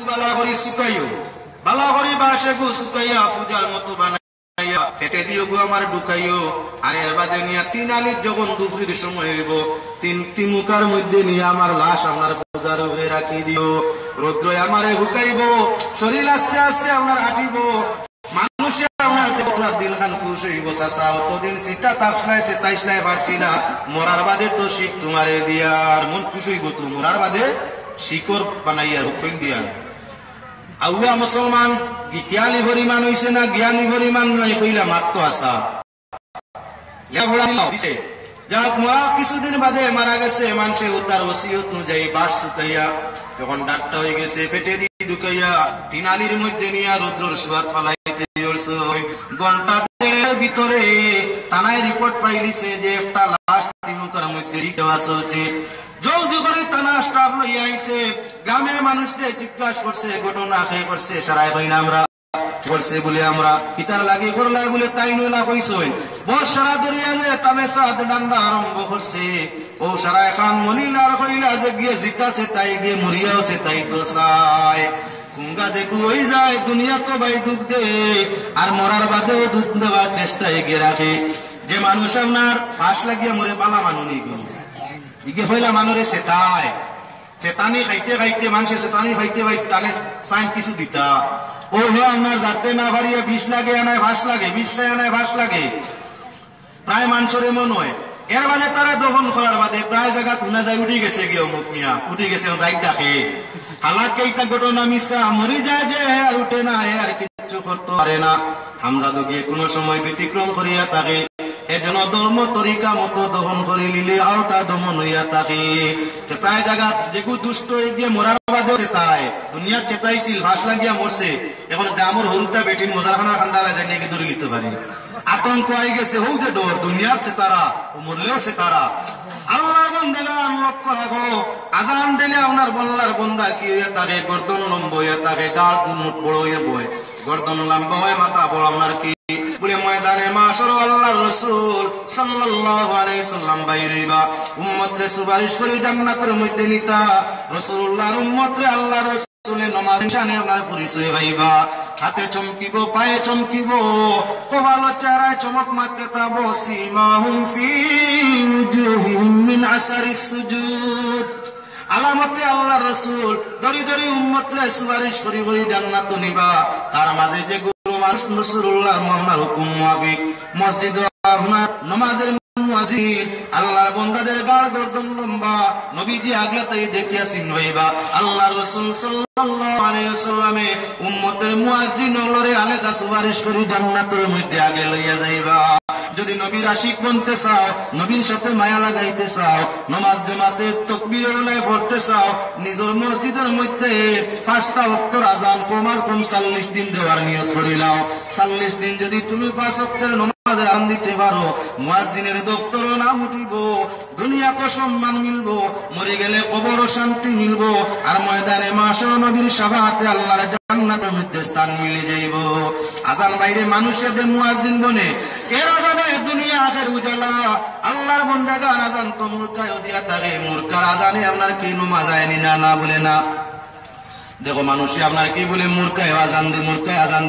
বালা করি শুকাইও বালা করি বাসে গো শুকাইয়া পূজার মতো বানাইয়া পেটে দিও গো আমার ঢুকাইও। আর এর বাদে নিয়ে 3 আলির যখন দুপুরের সময় হইব 3টি মুখার মধ্যে নিয়ে আমার লাশ আপনার পূজার উপরে রাখি দিও। রৌদ্র আমারে ঢুকাইব, শরীর আস্তে আস্তে আপনার হাঁটিব, মানুষে আমার আপনার দিল খান খুশ হইব। চাষা অতদিন চিতা তাপসলাই চেতাইসলাই পারছি না, মরার বাদে তো শিখ তোমারে দিয়ার মন খুশ হইব তো, মরার বাদে শিকর বানাইয়া রুপেন দিয়া। আউয়া মুসলমান জ্ঞানী পরিমাণ হইছে না জ্ঞানী পরিমাণ নাই কইলা মাত্র আসা দিছে। যাক মরা কিছুদিন বাদে মারা গেছে, মানুষে উদ্ধার ওসিয়ত অনুযায়ী বাস শুকাইয়া যখন ডাক্তার হয়ে গেছে পেটে দিয়ে ঢুকাইয়া 3 আলির মধ্যে নিয়ে রৌদ্রর সুয়াদ ফালাইতে ঘন্টা ভিতরে থানায় রিপোর্ট পাইলিছে যে একটা লাশ তিনটার মধ্যে দেওয়া চলছে। জলদি করে থানা স্টাফ লইয়া আইছে, গ্রামের মানুষকে জিজ্ঞাসা করছে ঘটনা খেয়ে করছে সারাই হই না আমরা করছে বলে আমরা কিতার লাগি করলাই বলে তাই নইলা কইছই। বস সারা দরিয়া যে তামেসা ডান্ডা আরম্ভ করছে, ও সারা এখন মনিলার কইলা যে গিয়ে জিতাছে তাই গিয়ে মরিয়াছে তাই তো চাই ফুঙ্গা যে হয়ে যায় দুনিয়া তো ভাই দুঃখ দে, আর মরার বাদেও দুঃখ দেওয়ার চেষ্টা এগিয়ে রাখে। যে মানুষ আপনার ফাঁস লাগিয়ে মরে পালা মানুষ ইগে হইলা মানুষে চেতায় চেতানি খাইতে খাইতে মানুষের চেতানি খাইতে খাইতে তাহলে সাইন কিছু দিতা ও হে আপনার যাতে না পারিয়া 20 লাগে আনায় ভাস লাগে 20 আনায় ভাস লাগে প্রায় মানুষের এমন হয়। এর মানে তারা দহন করার বাদে প্রায় জায়গা তুনা যায় উঠে গেছে গিয়ে অমুক মিয়া উঠে গেছে রাইট ডাকে হালাকে এইটা ঘটনা মিশা মরি যায় যে আর উঠে না আর কিছু করতে পারে না। হামজাদু গিয়ে কোনো সময় ব্যতিক্রম করিয়া থাকে, এজন্য ধর্ম তরিকা মতো দহন করে নিলে আওটা দমন হইয়া থাকে। প্রায় জায়গা যেগু দুষ্ট হয়ে গিয়ে মরার বাদে চেতায় দুনিয়ার চেতাইছিল ভাস লাগিয়া মরছে, এখন গ্রামের হরুতা বেটির মজারখানা ঠান্ডা বাজায় নিয়ে ধরে নিতে পারে। আতঙ্ক আই গেছে হোক যে ডর দুনিয়ার চেতারা ও মরলেও চেতারা। আল্লাহর বন্দেরা লক্ষ্য রাখো, আজান দিলে আপনার বল্লার বন্দা কি হইয়া থাকে গর্দন লম্ব হইয়া থাকে, গাঢ় মুখ বড় হইয়া বয়, গর্দন লম্বা হয় মাথা বড় আপনার কি বলে ময়দানে মাশর আল্লাহর রাসূল সাল্লাল্লাহু আলাইহি সাল্লাম বাইরেবা উম্মতরে সুপারিশ করে জান্নাতের মধ্যে নিতা। রাসূলুল্লাহর উম্মতরে আল্লাহর রাসূলের নামাজ শানে আপনার পরিচয় পাইবা। হাতে চমকিব পায়ে চমকিব কপালের চেহারায় চমক মারতে তাবো সীমাহুম ফি উজুহিহিম মিন আসারিস সুজুদ। আলামতে আল্লাহর রাসূল দরি দরি উম্মতরে সুপারিশ করি করি জান্নাত নিবা। তার মাঝে যে রাসূলুল্লাহ মুহাম্মদ হুকুম মুআফিক মসজিদ আপনার নামাজের মুয়াজ্জিন আল্লাহর বান্দাদের গাড় গর্দন লম্বা নবীজি আগলাতেই দেখিয়া চিনবাইবা। আল্লাহর রাসূল সাল্লাল্লাহু আলাইহি ওয়াসাল্লামে উম্মতের মুয়াজ্জিন হলরে আলাদা সুপারিশ করি জান্নাতের মধ্যে আগে লইয়া যাইবা। যদি নবীর আশিক বনতে চাও, নবীর সাথে মায়া লাগাইতে চাও, নামাজ জামাতে তাকবীরুল্লাহ পড়তে চাও, নিজের মসজিদের মধ্যে 5টা ওয়াক্তের আযান কমার কম 40 দিন দেওয়ার নিয়ত করিলাও। 40 দিন যদি তুমি 5 ওয়াক্তের নামাজে আন দিতে পারো, মুয়াজ্জিনের দফতরও নাম উঠিব, দুনিয়াতে সম্মান মিলবো, মরে গেলে কবরও শান্তি মিলবো, আর ময়দানে মাশর নবীর শাফাআতে আল্লাহর জান্নাতের মধ্যে স্থান মিলে যাইব। আযান বাইরে মানুষের মুয়াজ্জিন বনে এর আযানে দুনিয়া আখের উজালা। আল্লাহর বান্দাগান আযান তো মুরকায় দিয়া থাকে, মুরকার আযানে আপনার কি নামাজ আয়নি না না বলে না। দেখো মানুষে আপনার কি বলে মুরকায় আযান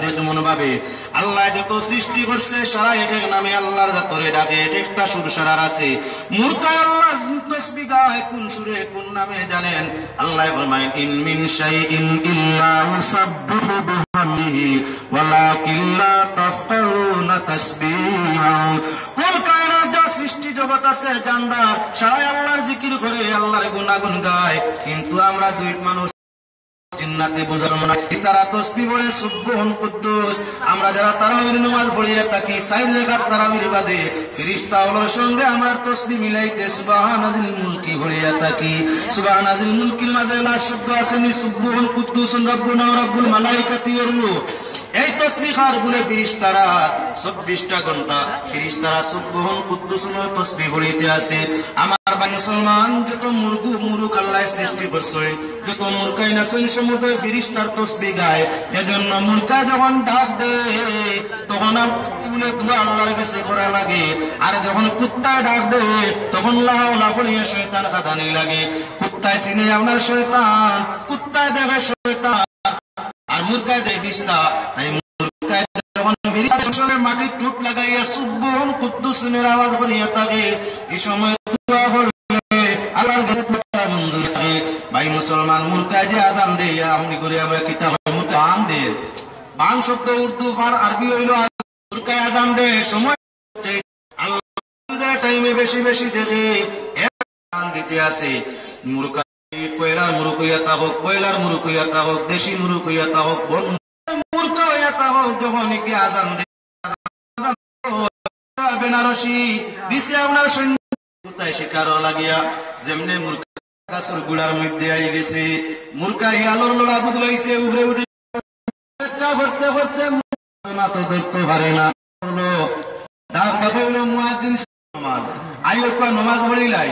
দিয়ে কেমন ভাবে। আল্লাহ যত সৃষ্টি করছে সারা এক এক নামে আল্লাহর জাতরে ডাকে, এক একটা সুর সারার আছে। মুরকায় আল্লাহ তাসবিহ গায় কোন সুরে কোন নামে জানেন। আল্লাহ ফরমায় ইন মিন শাইইন ইল্লা ইউসাব্বিহু বিহামদিহি ওয়ালাকিন লা তাফকাহুনা তাসবিহাহু। কুল কায়নাত যা সৃষ্টি জগৎ আছে জান্নাত সারা আল্লাহর জিকির করে আল্লাহর গুণগান গায়, কিন্তু আমরা দুই মানুষ জিন্নাতে বুঝার মনে তারা তাসবিহ পড়ে সুবহান কুদ্দুস। আমরা যারা তারাবির নামাজ পড়িয়া থাকি 4 রাকাত তারাবির বাদে ফেরেশতাগুলোর সঙ্গে আমরা তাসবিহ মিলাইতে সুবহানাল মুলকি পড়িয়া থাকি। সুবহানাল মুলকির মাঝে লা শব্দ আছে নি সুবহান কুদ্দুস রাব্বুনা রাব্বুল মালাইকাতি ওয়ার রূহ। এই তাসবিহ আর বলে ফেরেশতারা 24টা ঘন্টা ফেরেশতারা সুবহান কুদ্দুস তাসবিহ পড়িতে আছে। আমার মুসলমান যত মুরুক আল্লাহ সৃষ্টি করছে, যত মুরকাই নাচন সমুদয় ফেরেশতার তাসবিহ গায়। এজন্য মুরকা যখন ডাক দেয় তখন তুলে দোয়া আল্লাহর কাছে করা লাগে, আর যখন কুত্তায় ডাক দেয় তখন লাউলা পড়িয়া শয়তান খাদানি লাগে। কুত্তায় চিনে আপনার শয়তান, কুত্তায় দেখে শয়তান, মুরকায় দেয় বিস্তা তাই মুরকায় যখন ফেরেশতারা মাটির টুট লাগাইয়া সুবহান কুদ্দুসের আওয়াজ করিয়া থাকে এই সময় দোয়া করলে আল্লাহর কাছে মঞ্জুর হয় ভাই মুসলমান মুরকায় যে আযান দেয়া আমনি করে আমরা কিতাব মুরকান দে বাং শব্দ উর্দু আর আরবি হইল মুরকায় আযান দে সময় আল্লাহ টাইমে বেশি বেশি দেখে আযান দিতে আসে মুরকা কয়লার মুরুক হইয়া হোক কয়লার মুরুক হইয়া হোক দেশি মুরুক হইয়া হোক মুরকা হইয়া হোক যখন কি আযান দে বেনারসি দিছে আপনার সৈন্য কোথায় শিকার লাগিয়া যেমনে মুরকা গাছের গুড়ার মধ্যে আই গেছে মুরকা আলোর লোড়া বুদলাইছে উড়ে উঠে করতে করতে মাথা ধরতে পারে না ডাক হইল মুয়াজ্জিন নামাজ আইয়ুকা নামাজ পড়িলাই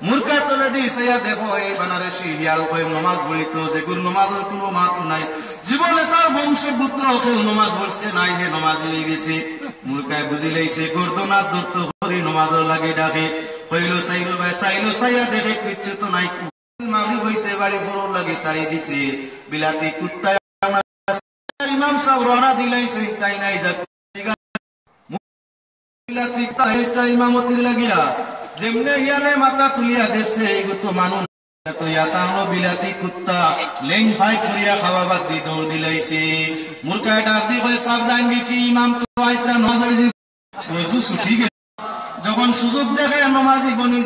মুরকা তলে দিছে দেখো এই বেনারসি হিয়াল কই নামাজ পড়িতো যেগুর নামাজের কোনো মাত্র নাই জীবনে তার বংশপুত্র কেউ নামাজ পড়ছে নাই হে নামাজ হয়ে গেছে মুরকায় বুঝি লাইছে গর্দনা দত্ত করি নামাজও লাগে ডাকে কইল চাইলো ভাই চাইলো চাইয়া দেখে কিচ্ছু তো নাই মাগরিব হইছে বাড়ি ফোর লাগে সারি দিছে বিলাতি কুত্তা ইমাম সাহেব রওনা দিলাইছে তাই নাই যাক বিলাতি তাই ইমামতির লাগিয়া যেমনে ইয়ানে মাথা তুলিয়া দেখছে এইগো তো মানুষ তো ইয়াতানো বিলাতি কুত্তা লেং ফাইট করিয়া খাওয়া বাদ দি দৌড় দিলাইছে মুরকায় ডাক দি কই সাবধান কি ইমাম তো আইতা নজর দি ওযু ছুটি গে যখন সুযোগ দেখে নামাজি বনি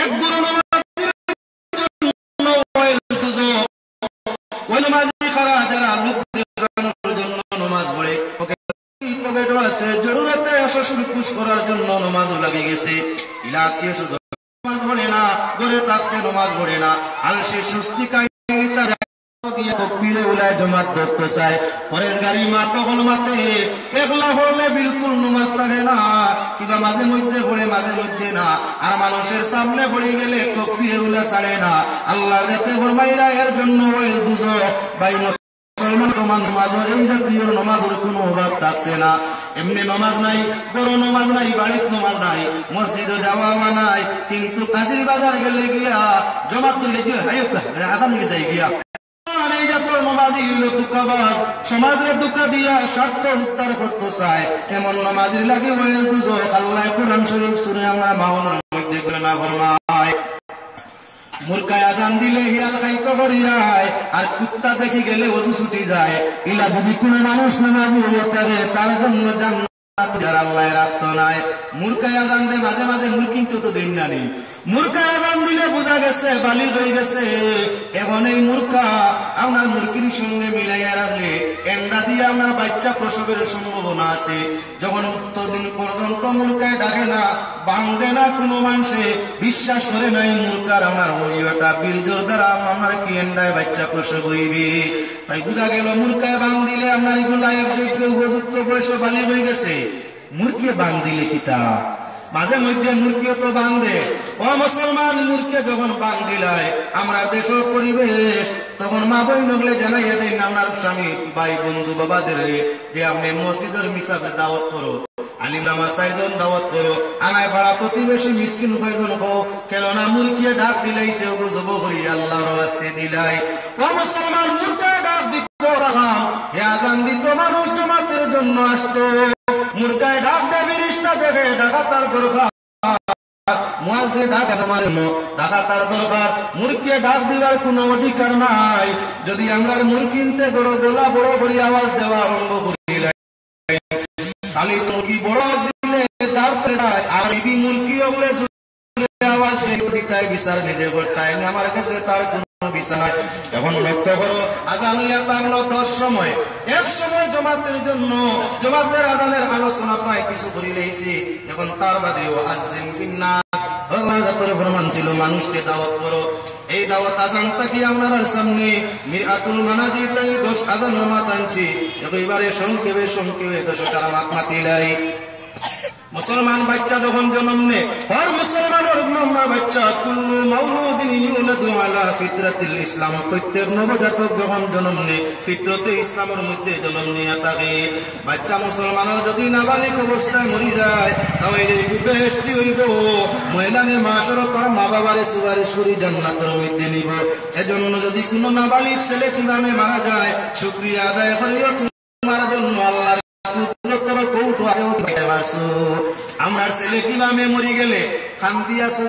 এক গুরু নামাজি খারা যারা লোক দেখানোর জন্য নামাজ পড়ে পকেটও আছে জরুরতে শ্বশুর খুশ করার জন্য নামাজও লাগে গেছে ইলাকে শুধু নামাজ পড়ে না ঘরে থাকছে নামাজ পড়ে না আলসে সুস্তি কাইতা দিয়ে তকবীরে উলায় জমাত ধরতে চায় পরের গাড়ি মা তখন মাতে একলা হলে বিলকুল নামাজ থাকে না কিবা মাঝে মধ্যে পড়ে মাঝে মধ্যে না আর মানুষের সামনে পড়ে গেলে তকবীরে উলা ছাড়ে না আল্লাহ যেতে ফরমাইরা এর জন্য ওই বুঝো ভাই মুসলমান তোমার নামাজের এই জাতীয় নামাজের কোনো অভাব থাকছে না এমনি নামাজ নাই বড় নামাজ নাই বাড়ির নামাজ নাই মসজিদে যাওয়া নাই কিন্তু কাজীর বাজার গেলে গিয়া জমাত তুলে গিয়ে আসাম নিয়ে যাই গিয়া সমাজের দুঃখ দিয়া স্বার্থ উদ্ধার করতে চায় এমন নামাজির লাগে আল্লাহ কোরআন শরীফ সূরা আমরা মাওনার মধ্যে না ফরমায় মুরকায় আযান দিলে হিয়াল খাইতে করি যায় আর কুত্তা দেখি গেলে ওযু ছুটি যায় ইলা যদি কোনো মানুষ নামাজি হতে তার জন্য জান্নাত যারা আল্লাহ রাখত নাই মুরকায় আযান দে মাঝে মাঝে মুরকিন তো দেন না নি মুরকায় আযান দিলে বোঝা গেছে বালিগ হয়ে গেছে এখন এই মুরকা আপনার মুরগির সঙ্গে মিলাইয়া রাখলে এন্ডা দিয়ে আপনার বাচ্চা প্রসবের সম্ভাবনা আছে যখন ততদিন পর্যন্ত মুরকায় ডাকে না বাংবে না কোনো মানুষে বিশ্বাস করে নাই মুরকার আমার ওইটা বিলজোর দ্বারা আমার কি এন্ডায় বাচ্চা প্রসব হইবে তাই বোঝা গেল মুরকায় বাং দিলে আপনার এগুলা উপযুক্ত বয়সে বালিগ হয়ে গেছে মুরগি বাং দিলে কিতা মাঝে মধ্যে মুরগিও তো বাং দে ও মুসলমান মুরগি যখন বাং দিলায় আমরা দেশ পরিবেশ তখন মা বই নগলে জানাইয়া দেন আপনার স্বামী ভাই বন্ধু বাবাদের যে আপনি মসজিদের মিসাবে দাওয়াত করো আলিম লামা সাইজন দাওয়াত করো আনায় পাড়া প্রতিবেশী মিসকিন কয়জন হো কেননা মুরগিয়ে ডাক দিলাইছে ওগো জব করি আল্লাহর রাস্তে দিলাই ও মুসলমান মুরগি ডাক দিত রাখাম হে আজান দিত মানুষ জমাতের জন্য আসতো মুরগায় ডাক দেবে রিস্তা দেখে ডাকা তার দরকার মুয়াজ্জিন ডাক আমার ডাকা তার দরকার মুরগি ডাক দিবার কোনো অধিকার নাই যদি আমরা মুরগিনতে বড় গলা বড় করে আওয়াজ দেওয়া আরম্ভ করি খালি মুরগি বড় দিলে তার আর বিবি মুরগি হলে আওয়াজ দিতে বিচার নিজে করতে আমার কাছে তার এখন লক্ষ্য করো আজান হইয়া থাকলো 10 সময় এক সময় জমাতের জন্য জমাতের আজানের আলোচনা প্রায় কিছু করে নিয়েছি এখন তার বাদেও আযিন বিন্নাস আল্লাহর ফরমান ছিল মানুষকে দাওয়াত করো এই দাওয়াত আজানটা কি আপনার সামনে মিরাতুল মানাজির তাই 10 আজানের মাত আনছি এবারে সংক্ষেপে 10 টাকা মাত মাতিলাই মুসলমান বাচ্চা যখন জন্ম নেয়, হর মুসলমানের বাচ্চা কুল্লু মাউলুদিন ইউলাদু আলা ফিতরাতিল ইসলাম, প্রত্যেক নবজাতক যখন জন্ম নেয় ফিতরতে ইসলামের মধ্যে জন্ম নিয়ে থাকে। বাচ্চা মুসলমানের যদি নাবালিক অবস্থায় মরি যায় তাহলে বেহেশতি হইব, ময়দানে মাশর তার মা বাবারে সুপারিশ করি জান্নাতের মধ্যে নিব। এজন্য যদি কোনো নাবালিক ছেলে কিভাবে মারা যায় শুকরিয়া আদায় করিও তোমার জন্য আল্লাহর কুদরতের কৌটো আরো আমরা ছেলে কিভাবে মরি গেলে খান্তি আছে